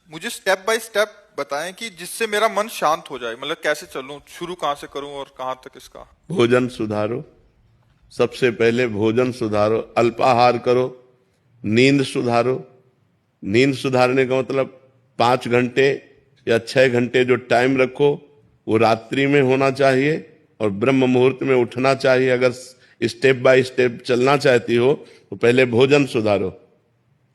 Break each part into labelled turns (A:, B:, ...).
A: मुझे step by step बताएं कि जिससे मेरा मन शांत हो जाए, मतलब कैसे चलूं, शुरू कहाँ से करूं और कहाँ तक इसका।
B: भोजन सुधारो। सबसे पहले भोजन सुधारो, अल्पाहार करो। नींद सुधारो। नींद सुधारने का मतलब 5 घंटे या 6 घंटे जो टाइम रखो वो रात्रि में होना चाहिए और ब्रह्म मुहूर्त में उठना चाहिए। अगर स्टेप बाय स्टेप चलना चाहती हो तो पहले भोजन सुधारो।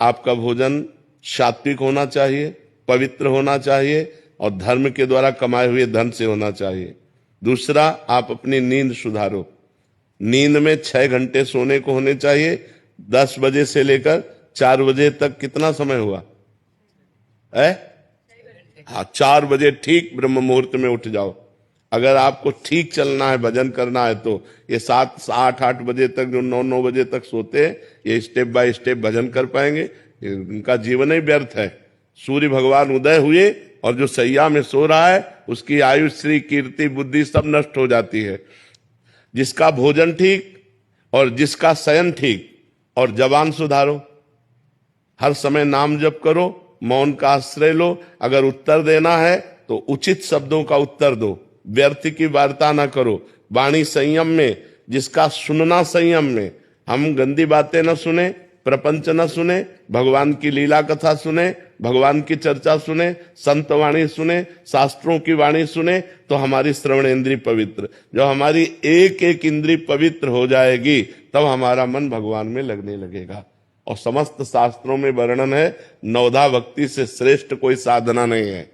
B: आपका भोजन सात्विक होना चाहिए, पवित्र होना चाहिए और धर्म के द्वारा कमाए हुए धन से होना चाहिए। दूसरा, आप अपनी नींद सुधारो। नींद में 6 घंटे सोने को होने चाहिए। 10 बजे से लेकर 4 बजे तक कितना समय हुआ है? हाँ, 4 बजे ठीक ब्रह्म मुहूर्त में उठ जाओ। अगर आपको ठीक चलना है, भजन करना है, तो ये 7 8 8 बजे तक जो 9 9 बजे तक सोते हैं, ये स्टेप बाय स्टेप भजन कर पाएंगे। इनका जीवन ही व्यर्थ है। सूर्य भगवान उदय हुए और जो सैया में सो रहा है उसकी आयु, श्री, कीर्ति, बुद्धि सब नष्ट हो जाती है। जिसका भोजन ठीक और जिसका शयन ठीक और जबान सुधारो। हर समय नाम जप करो, मौन का आश्रय लो। अगर उत्तर देना है तो उचित शब्दों का उत्तर दो, व्यर्थ की वार्ता ना करो। वाणी संयम में, जिसका सुनना संयम में। हम गंदी बातें न सुने, प्रपंच न सुने, भगवान की लीला कथा सुने, भगवान की चर्चा सुने, संत वाणी सुने, शास्त्रों की वाणी सुने, तो हमारी श्रवण इंद्री पवित्र। जब हमारी एक एक इंद्री पवित्र हो जाएगी तब हमारा मन भगवान में लगने लगेगा। और समस्त शास्त्रों में वर्णन है, नवधा भक्ति से श्रेष्ठ कोई साधना नहीं है।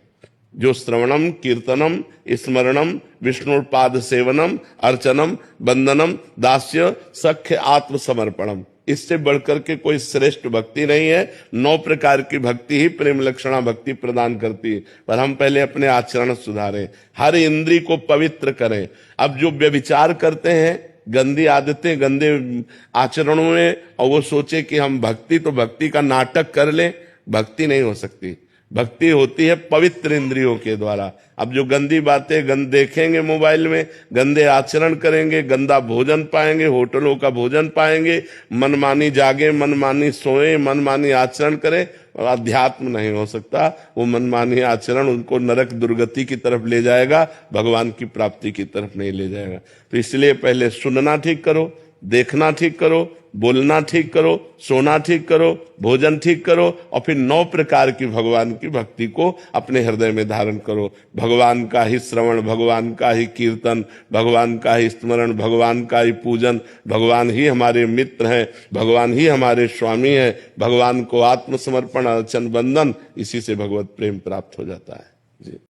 B: जो श्रवणम, कीर्तनम, स्मरणम, विष्णुपाद सेवनम, अर्चनम, वंदनम, दास्य, सख्य, आत्मसमर्पणम, इससे बढ़कर के कोई श्रेष्ठ भक्ति नहीं है। 9 प्रकार की भक्ति ही प्रेम लक्षणा भक्ति प्रदान करती है। पर हम पहले अपने आचरण सुधारें, हर इंद्री को पवित्र करें। अब जो व्यभिचार करते हैं, गंदी आदतें, गंदे आचरणों में, और वो सोचे कि हम भक्ति, तो भक्ति का नाटक कर लें, भक्ति नहीं हो सकती। भक्ति होती है पवित्र इंद्रियों के द्वारा। अब जो गंदी बातें देखेंगे मोबाइल में, गंदे आचरण करेंगे, गंदा भोजन पाएंगे, होटलों का भोजन पाएंगे, मनमानी जागे, मनमानी सोए, मनमानी आचरण करें, और अध्यात्म नहीं हो सकता। वो मनमानी आचरण उनको नरक दुर्गति की तरफ ले जाएगा, भगवान की प्राप्ति की तरफ नहीं ले जाएगा। तो इसलिए पहले सुनना ठीक करो, देखना ठीक करो, बोलना ठीक करो, सोना ठीक करो, भोजन ठीक करो, और फिर 9 प्रकार की भगवान की भक्ति को अपने हृदय में धारण करो। भगवान का ही श्रवण, भगवान का ही कीर्तन, भगवान का ही स्मरण, भगवान का ही पूजन। भगवान ही हमारे मित्र हैं, भगवान ही हमारे स्वामी हैं। भगवान को आत्मसमर्पण, अर्चन, वंदन, इसी से भगवत प्रेम प्राप्त हो जाता है। जी।